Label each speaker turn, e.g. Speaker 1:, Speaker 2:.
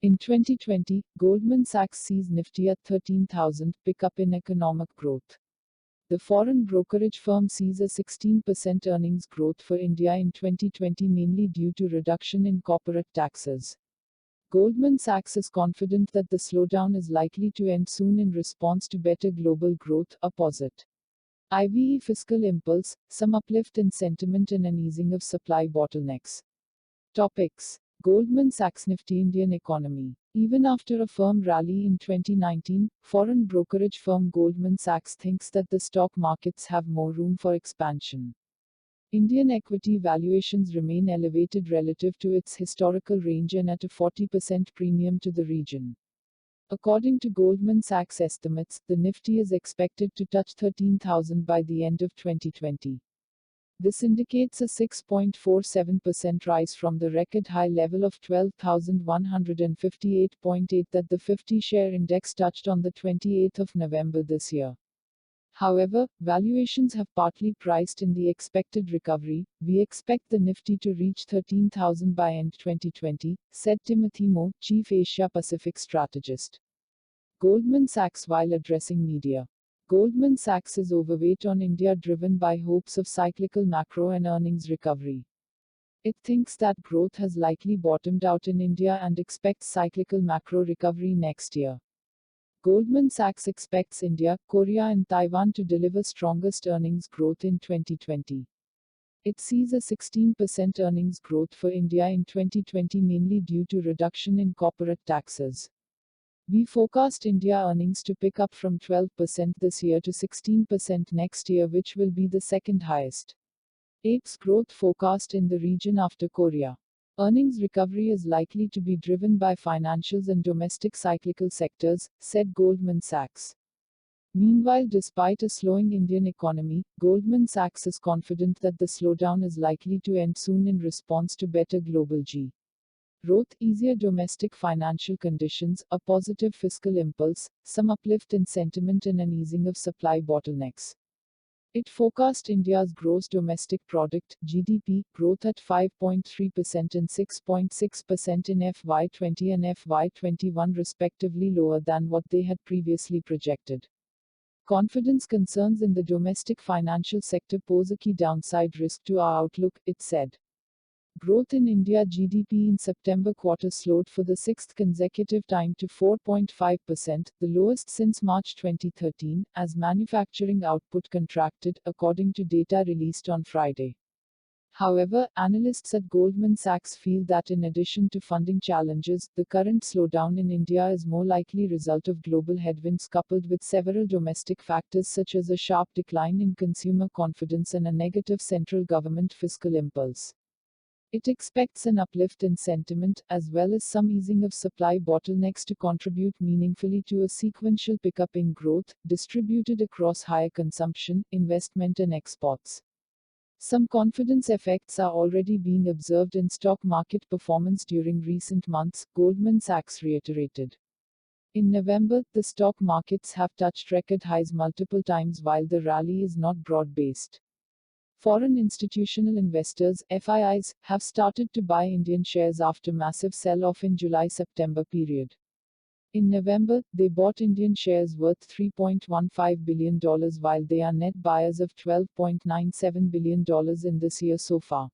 Speaker 1: In 2020, Goldman Sachs sees Nifty at 13,000, pickup in economic growth. The foreign brokerage firm sees a 16% earnings growth for India in 2020 mainly due to reduction in corporate taxes. Goldman Sachs is confident that the slowdown is likely to end soon in response to better global growth, a posit. IVE fiscal impulse, some uplift in sentiment and an easing of supply bottlenecks. Topics. Goldman Sachs Nifty Indian economy. Even after a firm rally in 2019, foreign brokerage firm Goldman Sachs thinks that the stock markets have more room for expansion. Indian equity valuations remain elevated relative to its historical range and at a 40% premium to the region. According to Goldman Sachs estimates, the Nifty is expected to touch 13,000 by the end of 2020. This indicates a 6.47% rise from the record high level of 12,158.8 that the 50-share index touched on the 28th of November this year. However, valuations have partly priced in the expected recovery. We expect the Nifty to reach 13,000 by end 2020, said Timothy Mo, Chief Asia Pacific Strategist. Goldman Sachs while addressing media. Goldman Sachs is overweight on India driven by hopes of cyclical macro and earnings recovery. It thinks that growth has likely bottomed out in India and expects cyclical macro recovery next year. Goldman Sachs expects India, Korea and Taiwan to deliver strongest earnings growth in 2020. It sees a 16% earnings growth for India in 2020 mainly due to reduction in corporate taxes. We forecast India earnings to pick up from 12% this year to 16% next year, which will be the second highest. APE's growth forecast in the region after Korea. Earnings recovery is likely to be driven by financials and domestic cyclical sectors, said Goldman Sachs. Meanwhile, despite a slowing Indian economy, Goldman Sachs is confident that the slowdown is likely to end soon in response to better global growth, easier domestic financial conditions, a positive fiscal impulse, some uplift in sentiment and an easing of supply bottlenecks. It forecast India's gross domestic product (GDP) growth at 5.3% and 6.6% in FY20 and FY21 respectively, lower than what they had previously projected. Confidence concerns in the domestic financial sector pose a key downside risk to our outlook, it said. Growth in India GDP in September quarter slowed for the sixth consecutive time to 4.5%, the lowest since March 2013, as manufacturing output contracted, according to data released on Friday. However, analysts at Goldman Sachs feel that in addition to funding challenges, the current slowdown in India is more likely result of global headwinds coupled with several domestic factors such as a sharp decline in consumer confidence and a negative central government fiscal impulse. It expects an uplift in sentiment, as well as some easing of supply bottlenecks to contribute meaningfully to a sequential pickup in growth, distributed across higher consumption, investment and exports. Some confidence effects are already being observed in stock market performance during recent months, Goldman Sachs reiterated. In November, the stock markets have touched record highs multiple times while the rally is not broad-based. Foreign institutional investors, FIIs, have started to buy Indian shares after massive sell-off in July-September period. In November, they bought Indian shares worth $3.15 billion while they are net buyers of $12.97 billion in this year so far.